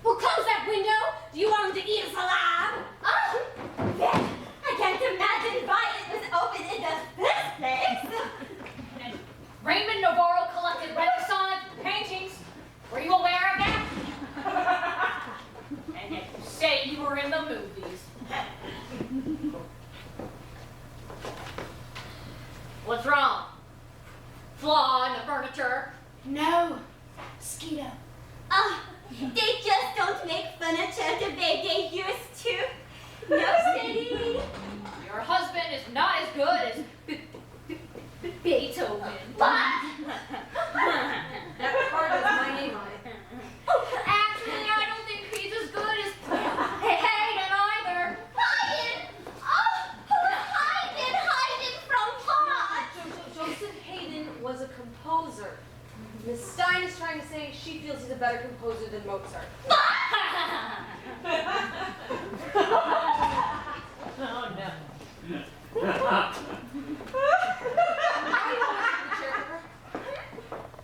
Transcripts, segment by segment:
Well, close that window. Do you want him to eat us alive? Oh, Ben, I can't imagine why it was open in the first place. And Raymond Navarro collected Renaissance paintings. Were you aware of that? And yet you say you were in the movies. What's wrong? Flaw in the furniture? No. Mosquito. Oh, they just don't make furniture the way they used to. No city. Your husband is not as good as Beethoven. What? That card has my name on it. Actually, I don't think he's as good as Hayden either. Hayden! Oh, who's Hayden? Hayden from what? Joseph Haydn was a composer. Miss Stein is trying to say she feels he's a better composer than Mozart. Oh no. I always hold the chair for her.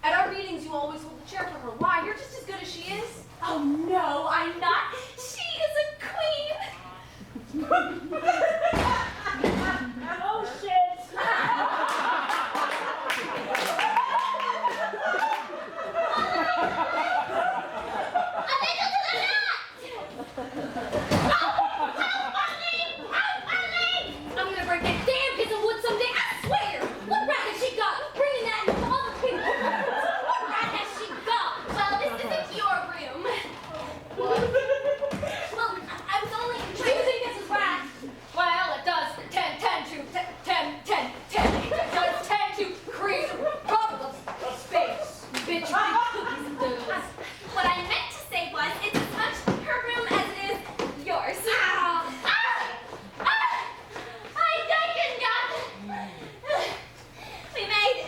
At our meetings, you always hold the chair for her. Why? You're just as good as she is. Oh no, I'm not. She is a queen. Oh shit. I'm gonna break that damn piece of wood someday, I swear! What right has she got? Bringing that into other people's rooms. What right has she got? Well, this isn't your room. Well, I was only Do you think this is right? Well, it does tend to create a problem of space. Bitch, big cookies and donuts. What I meant to say was, it's as much her room as it is yours. I can got it. We made it.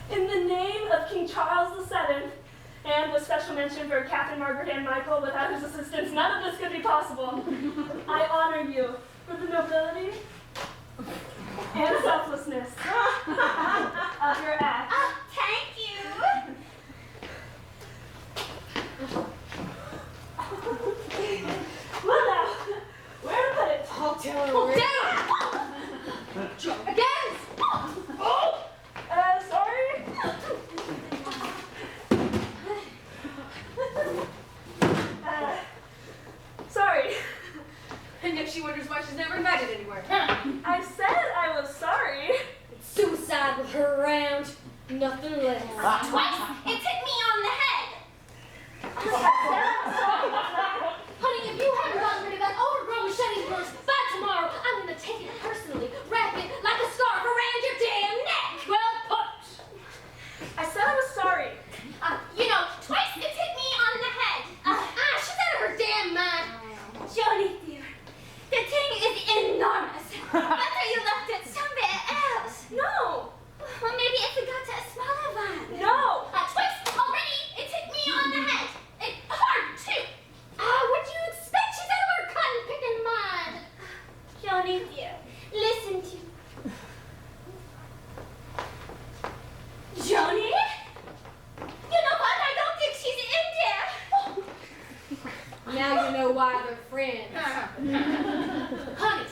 In the name of King Charles VII, and with special mention for Catherine Margaret and Michael, without whose assistance none of this could be possible, I honor you for the nobility and selflessness of your act. Thank you. Well now, where to put it? I'll tell her. Oh, Down! Again! Oh! Sorry? Sorry. And yet she wonders why she's never invited anywhere. I said I was sorry. It's suicide with her around. Nothing less. Twice, it hit me on the head. Honey, if you haven't gotten rid of that overgrown machete first by tomorrow, I'm gonna take it personally, wrap it like a scarf around your damn neck. Well put. I said I was sorry. Twice it hit me on the head. She's out of her damn mind. Johnny dear, the thing is enormous. Better you left it somewhere else. No! Well, maybe if we got to a smaller one. No! Twice already, it hit me on the head. It hard too. What do you expect? She's out of her cotton picking mind. Johnny dear, listen to Johnny? You know what? I don't think she's in there. Now you know why they're friends. Honey,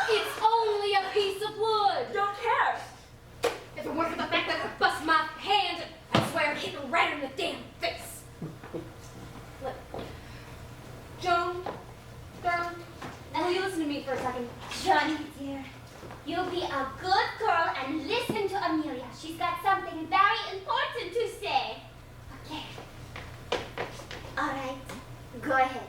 it's only a piece of wood. Don't care. If it weren't for the fact that I bust my hand, I swear I'd hit her right in the damn face. Look. Joan, darling, will you listen to me for a second? Johnny dear, you be a good girl and listen to Amelia. She's got something very important to say. Okay. All right. Go ahead.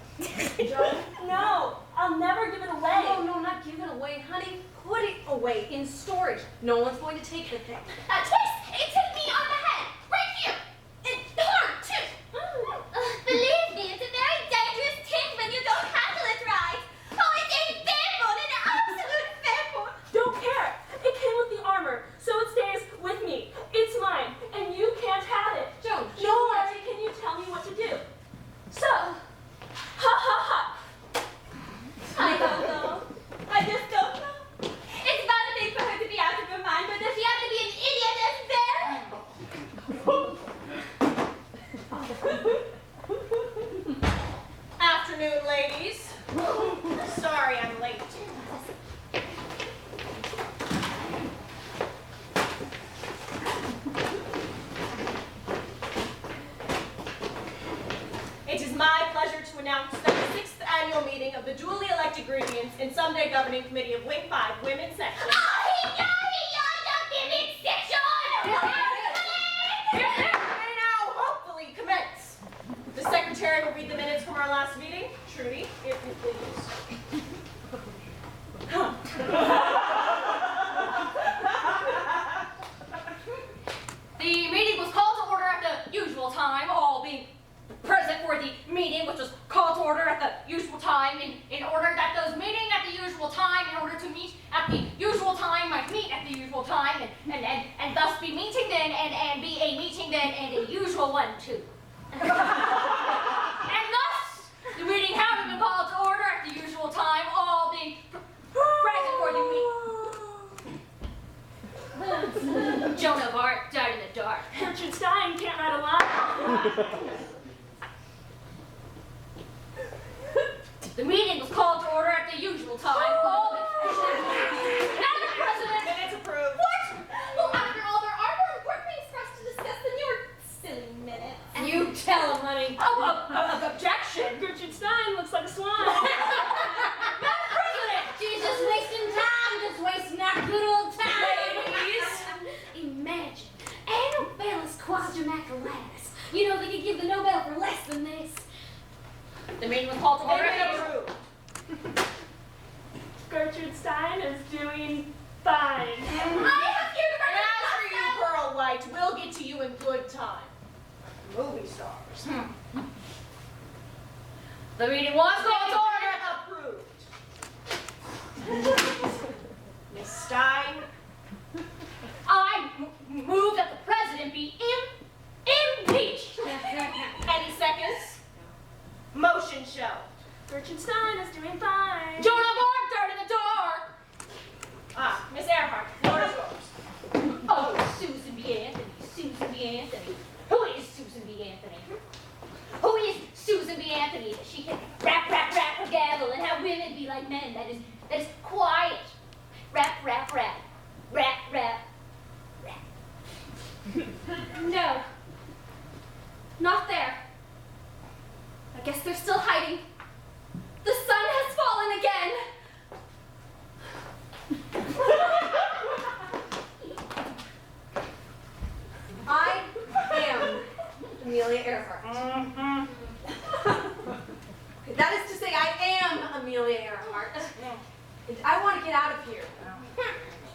Joan? No, I'll never give it away. No, not give it away, honey. Put it away in storage. No one's going to take the thing. Twice, it hit me on the head. Right here. It's hard, too. Believe me, it's a very dangerous thing when you don't handle it right. Oh, it's a bad one, an absolute of the duly elected Gradients and someday governing committee of Wing 5 Women's Section. May now hopefully commence. The secretary will read the minutes from our last meeting. Trudy, if you please. The meeting was called to order at the usual time, all being present for the meeting, which was called to order at the usual time, in order that those meeting at the usual time, in order to meet at the usual time, might meet at the usual time, and thus be meeting then, and be a meeting then, and a usual one too. And thus, the meeting having been called to order at the usual time, all being present for the meeting. Joan of Arc died in the dark. Gertrude Stein can't write a line. The meeting was called to order at the usual time. Madam President! Minutes approved. What? Well, after all, there are more important things for us to discuss than your silly minutes. You tell him, honey. Objection! Gertrude Stein looks like a swan. Madam President! She's just wasting time, just wasting our good old time. Ladies! Imagine, Annabellus quadramaculus. You know, they could give the Nobel for less than this. The meeting was called to order Minutes at the approved. Gertrude Stein is doing fine. I have here to And as for you, Pearl White, we'll get to you in good time. Movie stars. The meeting was called to order. Approved. Miss Stein. I move that the president be impeached. Any seconds? Motion shelved. Gertrude Stein is doing fine. Joan of Arc died in the dark. Miss Earhart, floor is yours. Oh, Susan B. Anthony, Susan B. Anthony. Who is Susan B. Anthony? Who is Susan B. Anthony that she can rap her gavel and have women be like men? That is quiet. Rap. No. Not there. I guess they're still hiding. The sun has fallen again. I am Amelia Earhart. That is to say, I am Amelia Earhart. And I want to get out of here.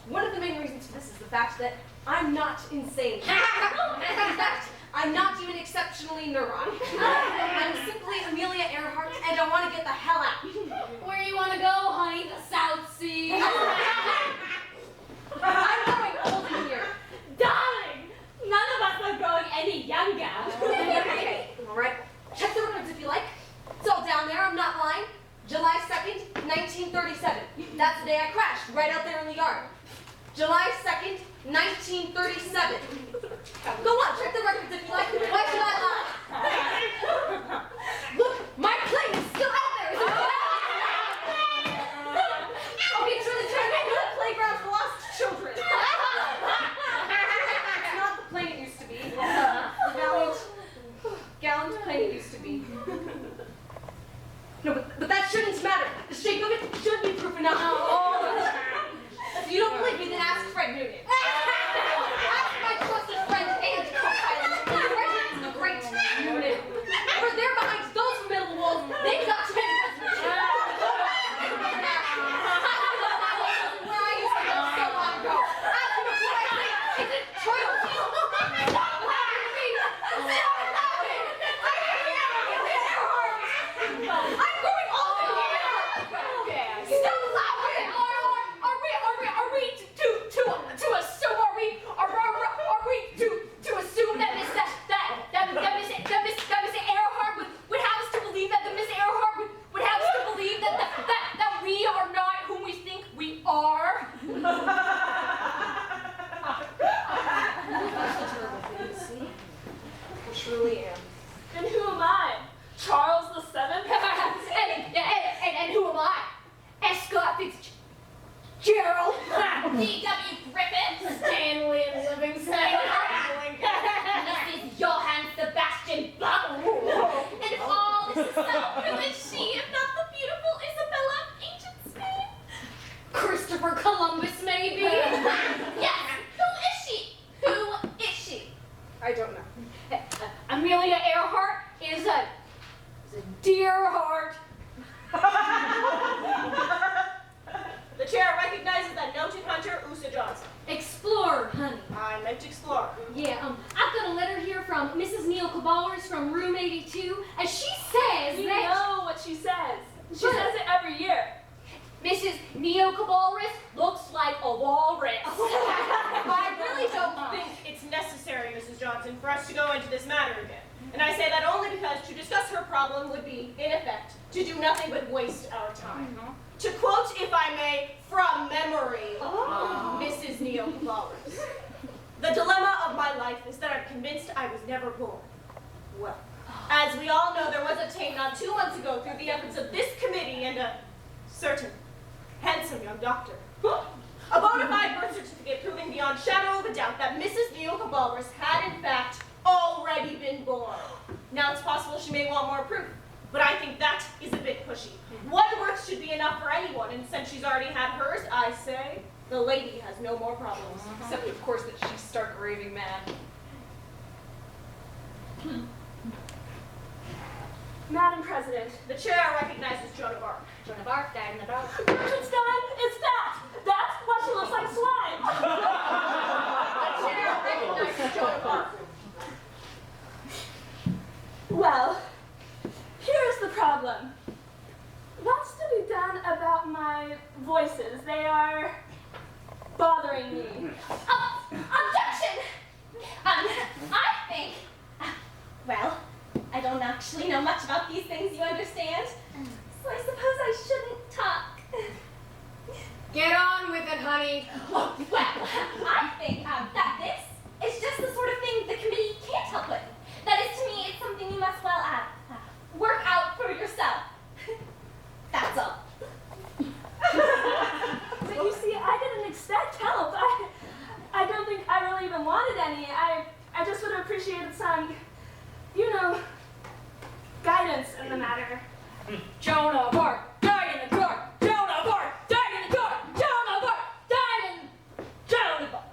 One of the main reasons for this is the fact that I'm not insane. In fact, I'm not even exceptionally neurotic. I'm simply Amelia Earhart, and I want to get the hell out. Where you want to go, honey? The South Sea. I'm growing old in here. Darling, none of us are growing any younger. Okay, all right. Check the records if you like. It's all down there, I'm not lying. July 2nd, 1937. That's the day I crashed, right out there in the yard. July 2nd, 1937. Go on, check the records if you like. Why should I lie? Look, my plane is still out there. Okay, it's really trying to the playground for lost children. It's not the plane it used to be. The gallant plane it used to be. No, but that shouldn't matter. The shape of it should be proof enough. If you don't believe me, then ask Fred Noonan. Ask my trusted friend and co-pilot, the great Noonan. Over there behind those middle walls, they've got 10 presidents. Where I used to live so long ago. Ask him if what I say isn't true. Stop laughing at me. Stop laughing. I'm going all in here. Stop laughing. To assume that Miss Earhart would have us to believe that the Miss Earhart would have us to believe that we are not whom we think we are? I truly am. And who am I? Charles VII? and who am I? Escott Fitzgerald. D.W. Griffith. Stanley Livingston. This is Johann Sebastian Bach. And all this is so, who is she if not the beautiful Isabella? like to explore. Yeah, I've got a letter here from Mrs. Neil Cabalers from room 82, and she says You that... know what she says. She says it every year. Mrs. Neo Cabalris looks like a walrus. I really don't think it's necessary, Mrs. Johnson, for us to go into this matter again. And I say that only because to discuss her problem would be, in effect, to do nothing but waste our time. To quote, if I may, from memory, Mrs. Neo Cabalris, the dilemma of my life is that I'm convinced I was never born. Well, as we all know, there was a taint not 2 months ago through the efforts of this committee and a certain handsome young doctor. A bona fide birth certificate proving beyond shadow of a doubt that Mrs. Neo Cabalris had, in fact, already been born. Now it's possible she may want more proof, but I think that is a bit pushy. One birth should be enough for anyone, and since she's already had hers, I say the lady has no more problems. Except, of course, that she's stark raving mad. Madam President. The chair recognizes Joan of Arc. Joan of Arc died in the dark. Frankenstein, it's that! That's why she looks like slime! The chair recognizes Joan of Arc. Well, here's the problem. What's to be done about my voices? They are bothering me. Objection! I think, well, I don't actually know much about these things, you understand? So I suppose I shouldn't talk. Get on with it, honey. Oh, well, I think that this is just the sort of thing the committee can't help with. That is, to me, it's something you must, well, work out for yourself. That's all. But you see, I didn't expect help. I don't think I really even wanted any. I just would have appreciated some, you know, guidance in the matter. Joan of Arc died in the dark. Joan of Arc died in the dark. Joan of Arc died in Joan of Arc.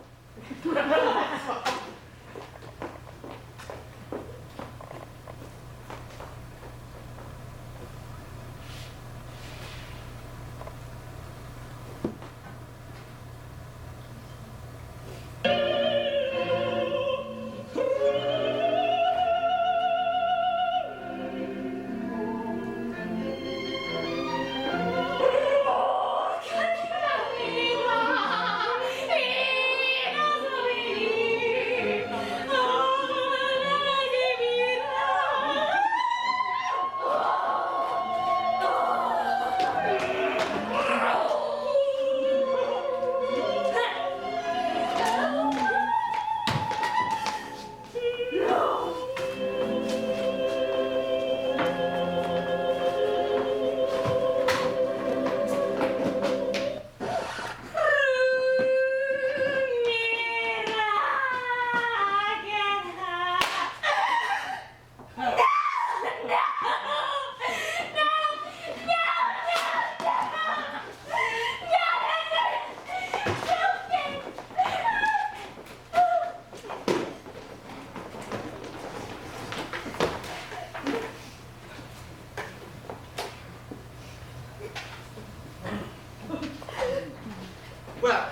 Well,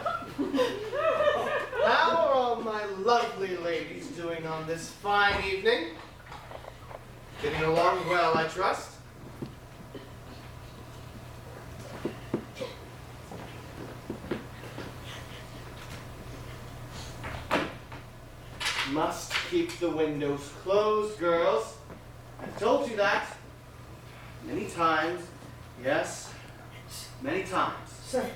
how are all my lovely ladies doing on this fine evening? Getting along well, I trust? Must keep the windows closed, girls. I've told you that many times. Yes, many times. Sir.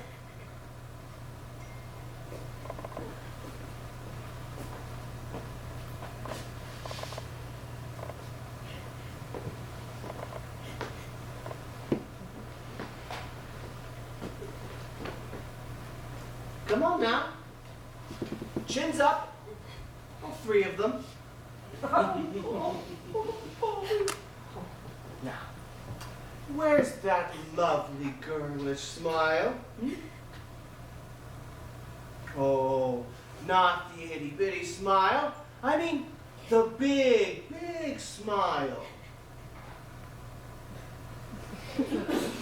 Come on now. Chins up. All three of them. Now, where's that lovely girlish smile? Oh, not the itty bitty smile. I mean, the big, big smile.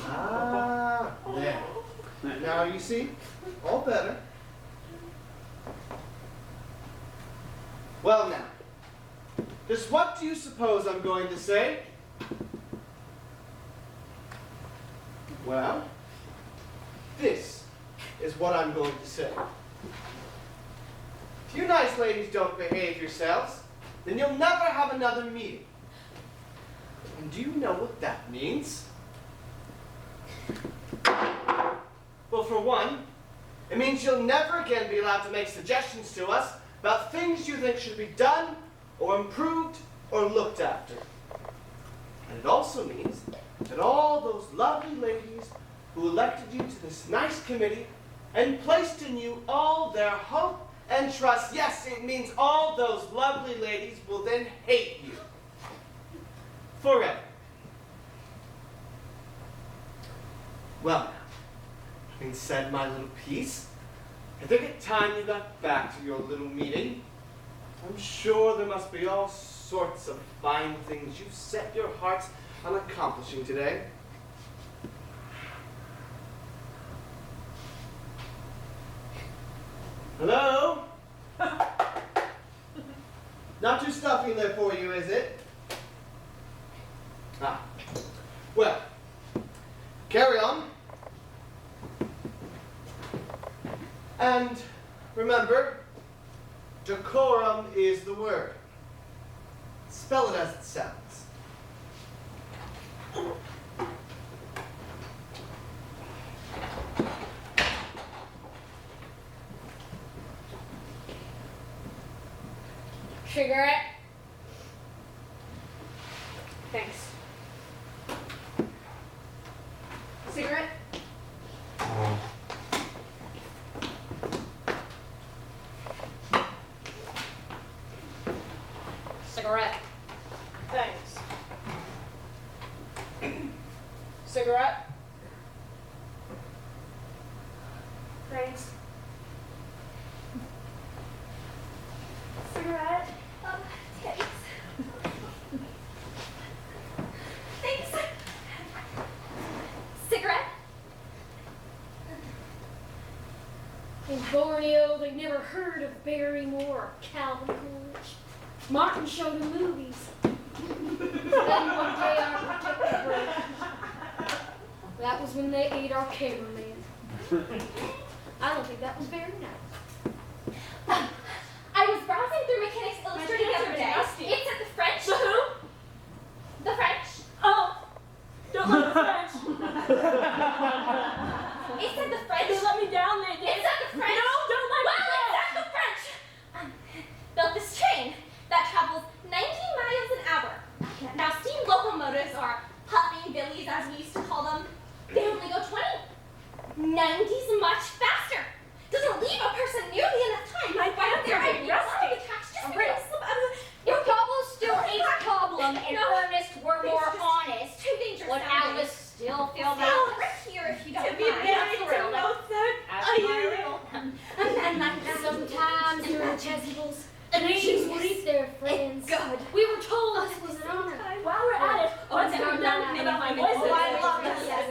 Ah, there. Now you see, all better. Well now, just what do you suppose I'm going to say? Well, this is what I'm going to say. If you nice ladies don't behave yourselves, then you'll never have another meeting. And do you know what that means? Well, for one, it means you'll never again be allowed to make suggestions to us about things you think should be done, or improved, or looked after. And it also means that all those lovely ladies who elected you to this nice committee and placed in you all their hope and trust, yes, it means all those lovely ladies will then hate you. Forever. Well, having said my little piece, I think it's time you got back to your little meeting. I'm sure there must be all sorts of fine things you've set your hearts on accomplishing today. Hello? Not too stuffy in there for you, is it? Ah. Well, carry on. And remember, decorum is the word. Spell it as it sounds. Cigarette? Thanks. Cigarette? Cigarette. Thanks. Cigarette? Thanks. Cigarette? Thanks. Thanks. Cigarette? In Borneo, they never heard of Barrymore or Calvin Coolidge. Martin showed them movies. Then one day our protector broke. That was when they ate our cameraman. I don't think that was very nice. I was browsing through Mechanic's Illustrated the other day. It said the French. The who? The French. Oh, don't let the French. It said the French. They let me down, they did. It said the French. No, don't let me Well, down. it said the French. Built this train that travels 19 miles an hour. Now, steam locomotives, or puffing billies as we used to call them, they only go 20. 90's much faster. Doesn't leave a person nearly enough time. My Right up there, hands are I'd be rusty. the tracks just because Your problem still ain't a problem, and No. Ernest were more It's just honest. too dangerous. Would sounding. Alice still feel Still that? right here if you don't To be mind. married to Absolutely. Mozart. And like that. Sometimes during festivals, And ladies Jesus. would eat their friends. Good. We were told this was an honor. While we're at it, once no, we're no, done no, about my no, voices. Oh, I love Yes, this. yes,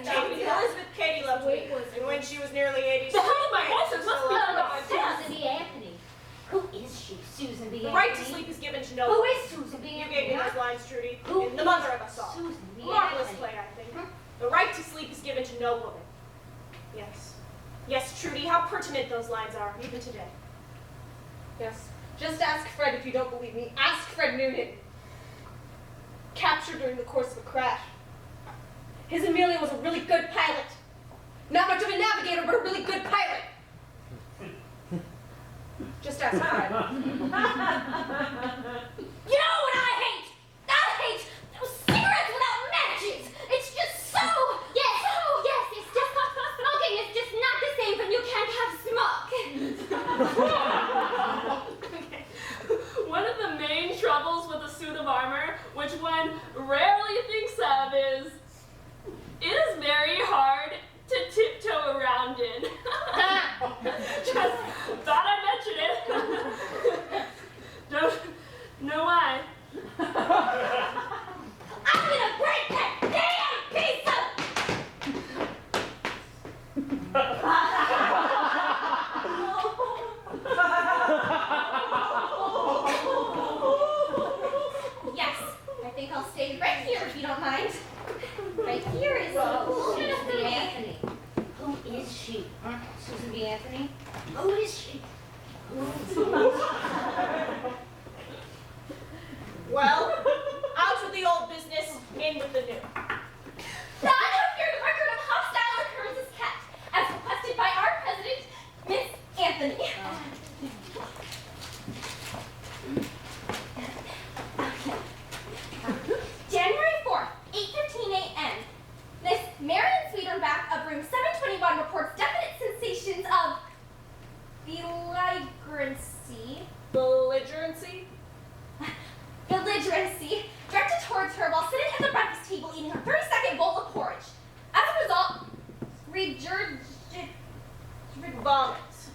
Elizabeth Katie loved me. And when she was nearly 80, The hell of my voices must be on my Susan B. Anthony. Who is she, Susan B. The Anthony? right to sleep is given to no Who one. is Susan B. You Anthony? gave me huh? those lines, Trudy. Who In The is Mother of Us All. Susan B. Marvelous Anthony? play, I think. The right to sleep is given to no woman. Yes. Yes, Trudy, how pertinent those lines are, even today. Yes. Just ask Fred if you don't believe me. Ask Fred Noonan. Captured during the course of a crash. His Amelia was a really good pilot. Not much of a navigator, but a really good pilot. Just ask Fred. You know what I hate? I hate those cigarettes without matches. It's just so. Yes. Yes. It's just smoking is just not the same when you can't have smoke. One of the main troubles with a suit of armor, which one rarely thinks of, is it is very hard to tiptoe around in. Just thought I'd mention it. Kierney. Who is she? Well, out with the old business, in with the new. That your record of hostile occurrences kept, as requested by our president, Miss Anthony. January 4th, 8:15 a.m. Miss Marion Sweeterback of room 721 reports definite sensations of Belligerency? belligerency directed towards her while sitting at the breakfast table eating her 32nd bowl of porridge. As a result, Vomits.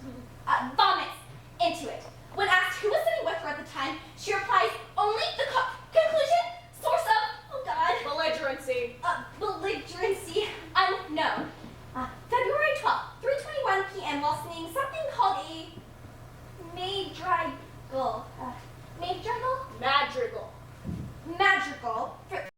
vomits into it. When asked who was sitting with her at the time, she replies, only the cook. Conclusion, source of, oh God, Belligerency. belligerency unknown. February 12th, 3:21 p.m. while singing something called a madrigal.